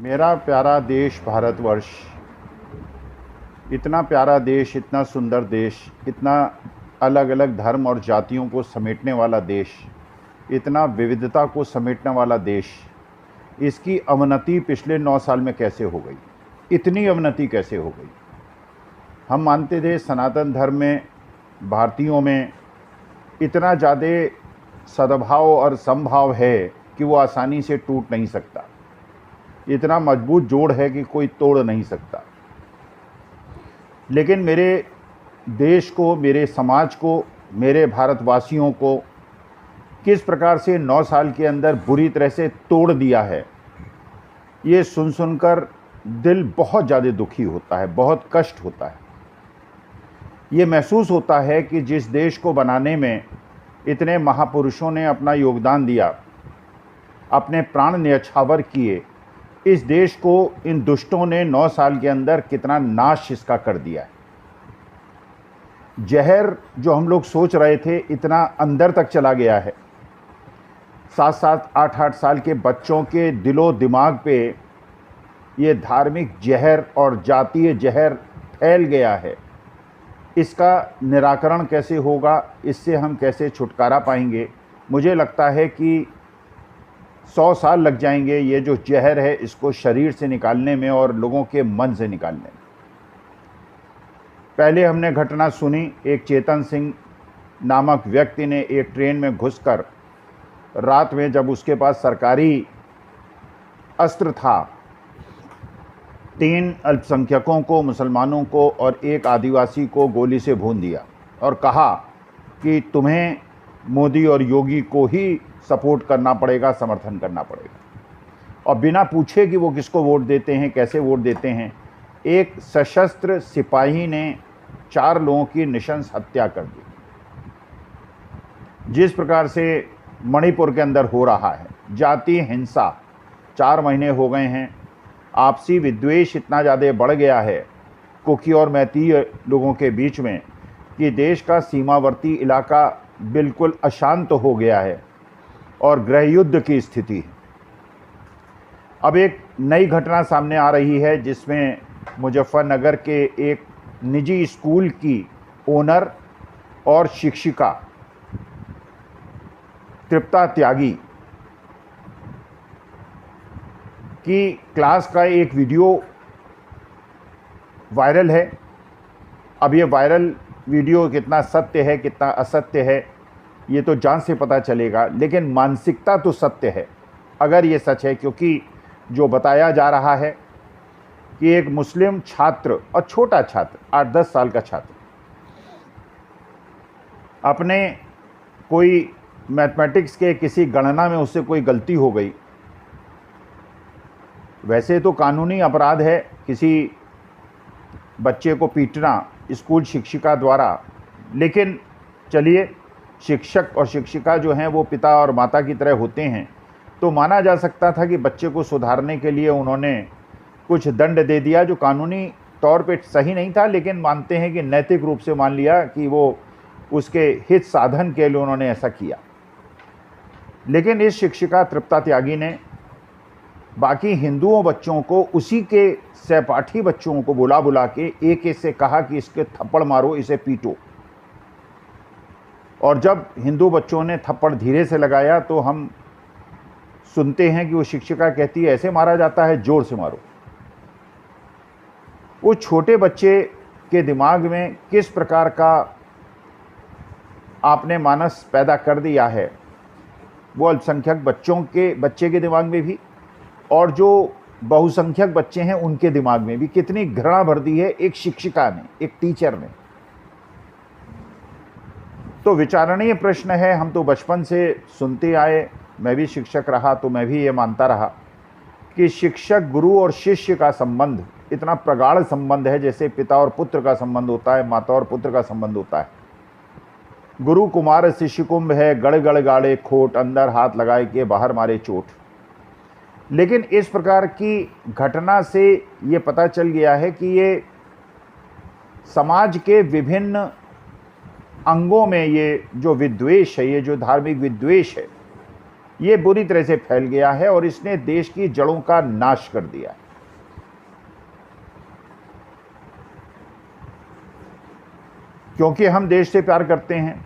मेरा प्यारा देश भारतवर्ष, इतना प्यारा देश, इतना सुंदर देश, इतना अलग अलग धर्म और जातियों को समेटने वाला देश, इतना विविधता को समेटने वाला देश, इसकी अवनति पिछले 9 साल में कैसे हो गई? इतनी अवनति कैसे हो गई? हम मानते थे सनातन धर्म में, भारतीयों में इतना ज़्यादा सद्भाव और समभाव है कि वो आसानी से टूट नहीं सकता। इतना मजबूत जोड़ है कि कोई तोड़ नहीं सकता। लेकिन मेरे देश को, मेरे समाज को, मेरे भारतवासियों को किस प्रकार से 9 साल के अंदर बुरी तरह से तोड़ दिया है, ये सुन सुनकर दिल बहुत ज़्यादा दुखी होता है, बहुत कष्ट होता है। ये महसूस होता है कि जिस देश को बनाने में इतने महापुरुषों ने अपना योगदान दिया, अपने प्राण न्यौछावर किए, इस देश को इन दुष्टों ने 9 साल के अंदर कितना नाश इसका कर दिया है। जहर जो हम लोग सोच रहे थे इतना अंदर तक चला गया है। 7-7, 8-8 साल के बच्चों के दिलो दिमाग पे ये धार्मिक जहर और जातीय जहर फैल गया है। इसका निराकरण कैसे होगा, इससे हम कैसे छुटकारा पाएंगे? मुझे लगता है कि 100 साल लग जाएंगे ये जो जहर है इसको शरीर से निकालने में और लोगों के मन से निकालने में। पहले हमने घटना सुनी, एक चेतन सिंह नामक व्यक्ति ने एक ट्रेन में घुसकर रात में, जब उसके पास सरकारी अस्त्र था, 3 अल्पसंख्यकों को, मुसलमानों को और एक आदिवासी को गोली से भून दिया और कहा कि तुम्हें मोदी और योगी को ही सपोर्ट करना पड़ेगा, समर्थन करना पड़ेगा। और बिना पूछे कि वो किसको वोट देते हैं, कैसे वोट देते हैं, एक सशस्त्र सिपाही ने 4 लोगों की नृशंस हत्या कर दी। जिस प्रकार से मणिपुर के अंदर हो रहा है, जातीय हिंसा, 4 महीने हो गए हैं, आपसी विद्वेष इतना ज़्यादा बढ़ गया है कुकी और मैती लोगों के बीच में कि देश का सीमावर्ती इलाका बिल्कुल अशांत हो गया है और गृह युद्ध की स्थिति है। अब एक नई घटना सामने आ रही है जिसमें मुजफ्फरनगर के एक निजी स्कूल की ओनर और शिक्षिका तृप्ता त्यागी की क्लास का एक वीडियो वायरल है। अब ये वायरल वीडियो कितना सत्य है, कितना असत्य है, ये तो जांच से पता चलेगा, लेकिन मानसिकता तो सत्य है अगर ये सच है। क्योंकि जो बताया जा रहा है कि एक मुस्लिम छात्र, और छोटा छात्र, 8-10 साल का छात्र, अपने कोई मैथमेटिक्स के किसी गणना में उससे कोई गलती हो गई। वैसे तो कानूनी अपराध है किसी बच्चे को पीटना स्कूल शिक्षिका द्वारा, लेकिन चलिए, शिक्षक और शिक्षिका जो हैं वो पिता और माता की तरह होते हैं, तो माना जा सकता था कि बच्चे को सुधारने के लिए उन्होंने कुछ दंड दे दिया जो कानूनी तौर पे सही नहीं था, लेकिन मानते हैं कि नैतिक रूप से मान लिया कि वो उसके हित साधन के लिए उन्होंने ऐसा किया। लेकिन इस शिक्षिका तृप्ता त्यागी ने बाकी हिंदुओं बच्चों को, उसी के सहपाठी बच्चों को बुला बुला के एक से कहा कि इसके थप्पड़ मारो, इसे पीटो। और जब हिंदू बच्चों ने थप्पड़ धीरे से लगाया तो हम सुनते हैं कि वो शिक्षिका कहती है ऐसे मारा जाता है, जोर से मारो। वो छोटे बच्चे के दिमाग में किस प्रकार का आपने मानस पैदा कर दिया है, वो अल्पसंख्यक बच्चे के दिमाग में भी, और जो बहुसंख्यक बच्चे हैं उनके दिमाग में भी कितनी घृणा भर दी है एक शिक्षिका ने, एक टीचर ने। तो विचारणीय प्रश्न है। हम तो बचपन से सुनते आए, मैं भी शिक्षक रहा तो मैं भी ये मानता रहा कि शिक्षक, गुरु और शिष्य का संबंध इतना प्रगाढ़ संबंध है, जैसे पिता और पुत्र का संबंध होता है, माता और पुत्र का संबंध होता है। गुरु कुमार शिष्य कुंभ है, गड़ गड़ गाड़े खोट, अंदर हाथ लगाए के बाहर मारे चोट। लेकिन इस प्रकार की घटना से ये पता चल गया है कि ये समाज के विभिन्न अंगों में ये जो विद्वेष है, ये जो धार्मिक विद्वेष है, ये बुरी तरह से फैल गया है और इसने देश की जड़ों का नाश कर दिया है। क्योंकि हम देश से प्यार करते हैं,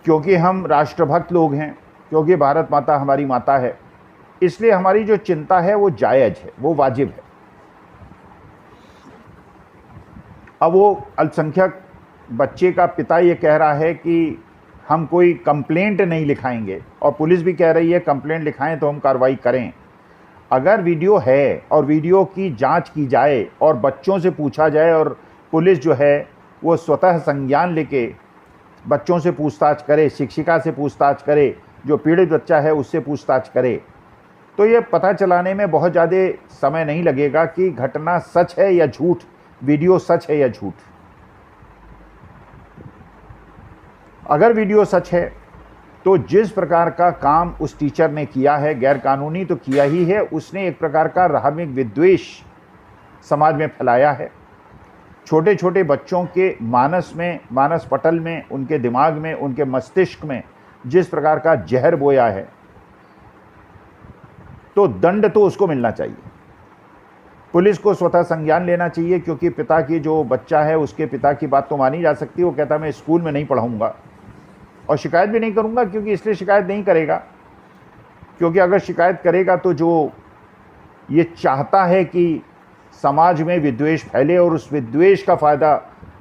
क्योंकि हम राष्ट्रभक्त लोग हैं, क्योंकि भारत माता हमारी माता है, इसलिए हमारी जो चिंता है वो जायज़ है, वो वाजिब है। अब वो अल्पसंख्यक बच्चे का पिता ये कह रहा है कि हम कोई कंप्लेंट नहीं लिखाएंगे, और पुलिस भी कह रही है कंप्लेंट लिखाएं तो हम कार्रवाई करें। अगर वीडियो है और वीडियो की जांच की जाए और बच्चों से पूछा जाए और पुलिस जो है वो स्वतः संज्ञान लेके बच्चों से पूछताछ करे, शिक्षिका से पूछताछ करे, जो पीड़ित बच्चा है उससे पूछताछ करे, तो ये पता चलाने में बहुत ज़्यादा समय नहीं लगेगा कि घटना सच है या झूठ, वीडियो सच है या झूठ। अगर वीडियो सच है तो जिस प्रकार का काम उस टीचर ने किया है, गैर कानूनी तो किया ही है, उसने एक प्रकार का धार्मिक विद्वेष समाज में फैलाया है। छोटे छोटे बच्चों के मानस में, मानस पटल में, उनके दिमाग में, उनके मस्तिष्क में जिस प्रकार का जहर बोया है, तो दंड तो उसको मिलना चाहिए। पुलिस को स्वतः संज्ञान लेना चाहिए, क्योंकि पिता की जो बच्चा है उसके पिता की बात तो मानी जा सकती है। वो कहता मैं स्कूल में नहीं पढ़ाऊंगा और शिकायत भी नहीं करूंगा, क्योंकि इसलिए शिकायत नहीं करेगा क्योंकि अगर शिकायत करेगा तो जो ये चाहता है कि समाज में विद्वेष फैले और उस विद्वेष का फ़ायदा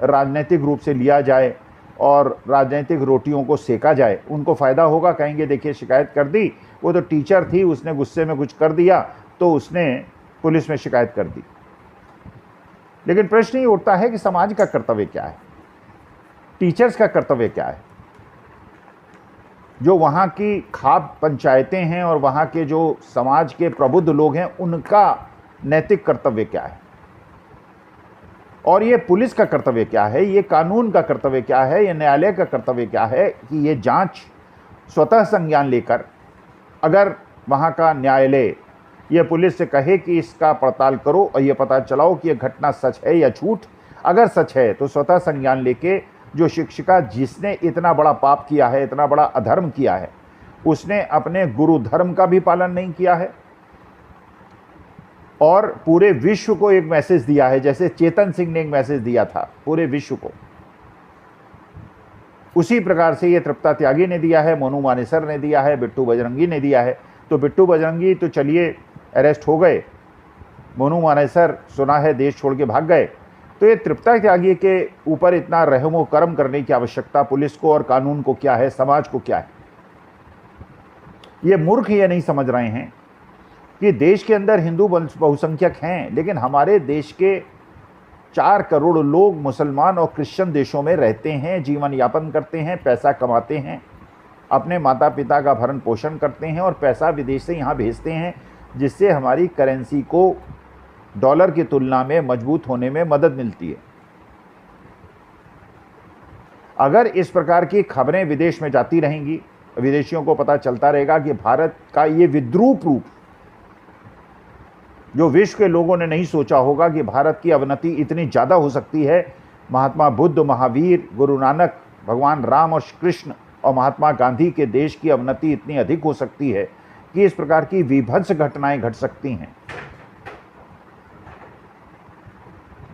राजनीतिक रूप से लिया जाए और राजनीतिक रोटियों को सेका जाए, उनको फ़ायदा होगा। कहेंगे देखिए शिकायत कर दी, वो तो टीचर थी, उसने गुस्से में कुछ कर दिया तो उसने पुलिस में शिकायत कर दी। लेकिन प्रश्न ये उठता है कि समाज का कर्तव्य क्या है, टीचर्स का कर्तव्य क्या है, जो वहाँ की खाप पंचायतें हैं और वहाँ के जो समाज के प्रबुद्ध लोग हैं उनका नैतिक कर्तव्य क्या है, और ये पुलिस का कर्तव्य क्या है, ये कानून का कर्तव्य क्या है, ये न्यायालय का कर्तव्य क्या है कि ये जांच स्वतः संज्ञान लेकर, अगर वहाँ का न्यायालय ये पुलिस से कहे कि इसका पड़ताल करो और ये पता चलाओ कि ये घटना सच है या झूठ, अगर सच है तो स्वतः संज्ञान लेके जो शिक्षिका जिसने इतना बड़ा पाप किया है, इतना बड़ा अधर्म किया है, उसने अपने गुरु धर्म का भी पालन नहीं किया है और पूरे विश्व को एक मैसेज दिया है, जैसे चेतन सिंह ने एक मैसेज दिया था पूरे विश्व को, उसी प्रकार से ये तृप्ता त्यागी ने दिया है, मोनू मानेसर ने दिया है, बिट्टू बजरंगी ने दिया है। तो बिट्टू बजरंगी तो चलिए अरेस्ट हो गए, मोनू मानेसर सुना है देश छोड़ के भाग गए। तो ये तृप्ता त्यागी के ऊपर इतना रहमो करम करने की आवश्यकता पुलिस को और कानून को क्या है, समाज को क्या है? ये मूर्ख ये नहीं समझ रहे हैं कि देश के अंदर हिंदू बहुसंख्यक हैं, लेकिन हमारे देश के 4 करोड़ लोग मुसलमान और क्रिश्चियन देशों में रहते हैं, जीवन यापन करते हैं, पैसा कमाते हैं, अपने माता पिता का भरण पोषण करते हैं और पैसा विदेश से यहाँ भेजते हैं, जिससे हमारी करेंसी को डॉलर की तुलना में मजबूत होने में मदद मिलती है। अगर इस प्रकार की खबरें विदेश में जाती रहेंगी, विदेशियों को पता चलता रहेगा कि भारत का ये विद्रूप रूप, जो विश्व के लोगों ने नहीं सोचा होगा कि भारत की अवनति इतनी ज़्यादा हो सकती है, महात्मा बुद्ध, महावीर, गुरु नानक, भगवान राम और कृष्ण और महात्मा गांधी के देश की अवनति इतनी अधिक हो सकती है कि इस प्रकार की विभत्स घटनाएं घट सकती हैं।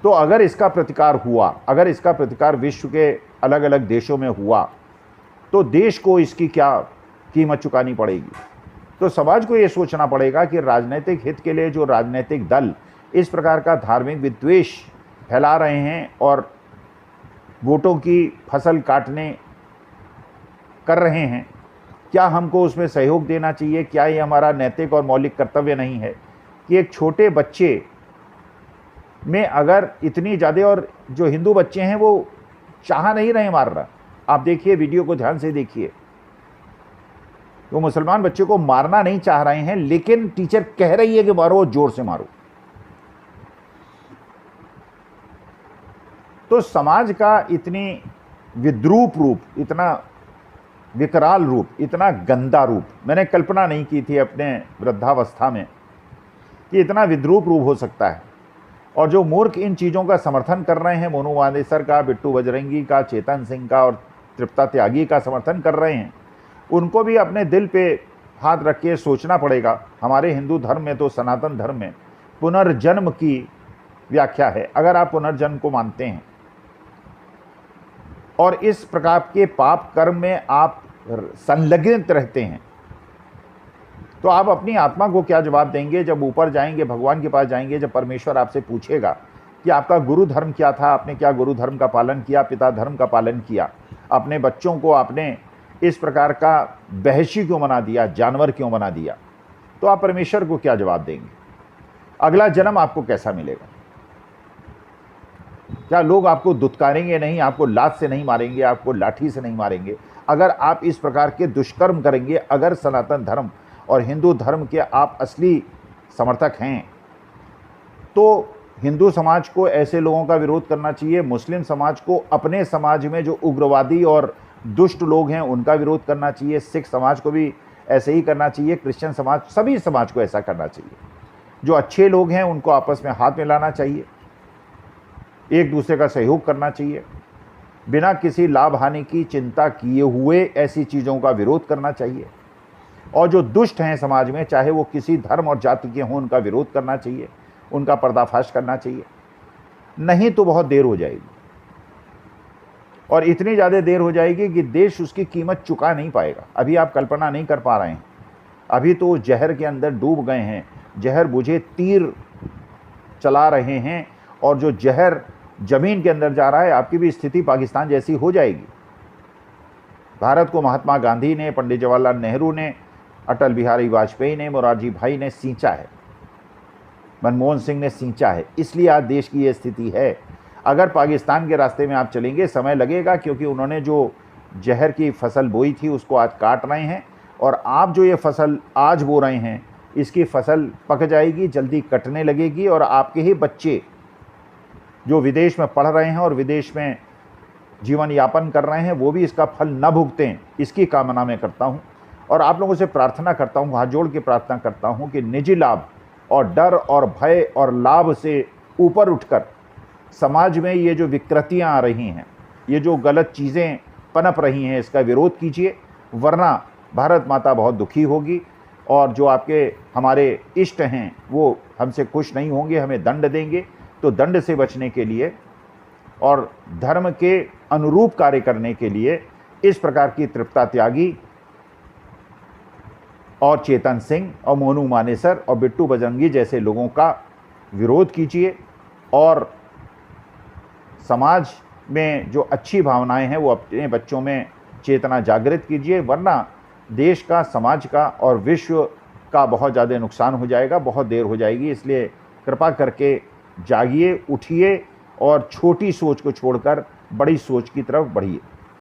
तो अगर इसका प्रतिकार हुआ, अगर इसका प्रतिकार विश्व के अलग अलग देशों में हुआ, तो देश को इसकी क्या कीमत चुकानी पड़ेगी। तो समाज को ये सोचना पड़ेगा कि राजनीतिक हित के लिए जो राजनीतिक दल इस प्रकार का धार्मिक विद्वेष फैला रहे हैं और वोटों की फसल काटने कर रहे हैं, क्या हमको उसमें सहयोग देना चाहिए? क्या ये हमारा नैतिक और मौलिक कर्तव्य नहीं है कि एक छोटे बच्चे में अगर इतनी ज़्यादा, और जो हिंदू बच्चे हैं वो चाह नहीं रहे मारना, आप देखिए वीडियो को ध्यान से देखिए, वो मुसलमान बच्चे को मारना नहीं चाह रहे हैं, लेकिन टीचर कह रही है कि मारो, जोर से मारो। तो समाज का इतनी विद्रूप रूप, इतना विकराल रूप, इतना गंदा रूप मैंने कल्पना नहीं की थी अपने वृद्धावस्था में कि इतना विद्रूप रूप हो सकता है। और जो मूर्ख इन चीज़ों का समर्थन कर रहे हैं, मोनू मानेसर का, बिट्टू बजरंगी का, चेतन सिंह का और तृप्ता त्यागी का समर्थन कर रहे हैं, उनको भी अपने दिल पे हाथ रख के सोचना पड़ेगा। हमारे हिंदू धर्म में तो, सनातन धर्म में पुनर्जन्म की व्याख्या है। अगर आप पुनर्जन्म को मानते हैं और इस प्रकार के पाप कर्म में आप संलग्नित रहते हैं, तो आप अपनी आत्मा को क्या जवाब देंगे जब ऊपर जाएंगे, भगवान के पास जाएंगे, जब परमेश्वर आपसे पूछेगा कि आपका गुरु धर्म क्या था, आपने क्या गुरु धर्म का पालन किया, पिता धर्म का पालन किया, अपने बच्चों को आपने इस प्रकार का बहशी क्यों बना दिया, जानवर क्यों बना दिया, तो आप परमेश्वर को क्या जवाब देंगे? अगला जन्म आपको कैसा मिलेगा? क्या लोग आपको दुत्कारेंगे नहीं, आपको लात से नहीं मारेंगे, आपको लाठी से नहीं मारेंगे अगर आप इस प्रकार के दुष्कर्म करेंगे? अगर सनातन धर्म और हिंदू धर्म के आप असली समर्थक हैं तो हिंदू समाज को ऐसे लोगों का विरोध करना चाहिए, मुस्लिम समाज को अपने समाज में जो उग्रवादी और दुष्ट लोग हैं उनका विरोध करना चाहिए, सिख समाज को भी ऐसे ही करना चाहिए, क्रिश्चियन समाज, सभी समाज को ऐसा करना चाहिए। जो अच्छे लोग हैं उनको आपस में हाथ मिलाना चाहिए, एक दूसरे का सहयोग करना चाहिए, बिना किसी लाभ हानि की चिंता किए हुए ऐसी चीज़ों का विरोध करना चाहिए। और जो दुष्ट हैं समाज में, चाहे वो किसी धर्म और जाति के हों, उनका विरोध करना चाहिए, उनका पर्दाफाश करना चाहिए। नहीं तो बहुत देर हो जाएगी, और इतनी ज़्यादा देर हो जाएगी कि देश उसकी कीमत चुका नहीं पाएगा। अभी आप कल्पना नहीं कर पा रहे हैं, अभी तो जहर के अंदर डूब गए हैं, जहर बुझे तीर चला रहे हैं, और जो जहर ज़मीन के अंदर जा रहा है, आपकी भी स्थिति पाकिस्तान जैसी हो जाएगी। भारत को महात्मा गांधी ने, पंडित जवाहरलाल नेहरू ने, अटल बिहारी वाजपेयी ने, मोरारजी भाई ने सींचा है, मनमोहन सिंह ने सींचा है, इसलिए आज देश की ये स्थिति है। अगर पाकिस्तान के रास्ते में आप चलेंगे, समय लगेगा, क्योंकि उन्होंने जो जहर की फसल बोई थी उसको आज काट रहे हैं, और आप जो ये फसल आज बो रहे हैं इसकी फसल पक जाएगी, जल्दी कटने लगेगी, और आपके ही बच्चे जो विदेश में पढ़ रहे हैं और विदेश में जीवन यापन कर रहे हैं वो भी इसका फल न भुगतें, इसकी कामना मैं करता हूँ। और आप लोगों से प्रार्थना करता हूँ, हाथ जोड़ के प्रार्थना करता हूँ कि निजी लाभ और डर और भय और लाभ से ऊपर उठकर समाज में ये जो विकृतियाँ आ रही हैं, ये जो गलत चीज़ें पनप रही हैं, इसका विरोध कीजिए, वरना भारत माता बहुत दुखी होगी, और जो आपके हमारे इष्ट हैं वो हमसे खुश नहीं होंगे, हमें दंड देंगे। तो दंड से बचने के लिए और धर्म के अनुरूप कार्य करने के लिए इस प्रकार की तृप्ता त्यागी और चेतन सिंह और मोनू मानेसर और बिट्टू बजरंगी जैसे लोगों का विरोध कीजिए, और समाज में जो अच्छी भावनाएं हैं वो अपने बच्चों में चेतना जागृत कीजिए, वरना देश का, समाज का और विश्व का बहुत ज़्यादा नुकसान हो जाएगा, बहुत देर हो जाएगी। इसलिए कृपा करके जागिए, उठिए और छोटी सोच को छोड़कर बड़ी सोच की तरफ बढ़िए।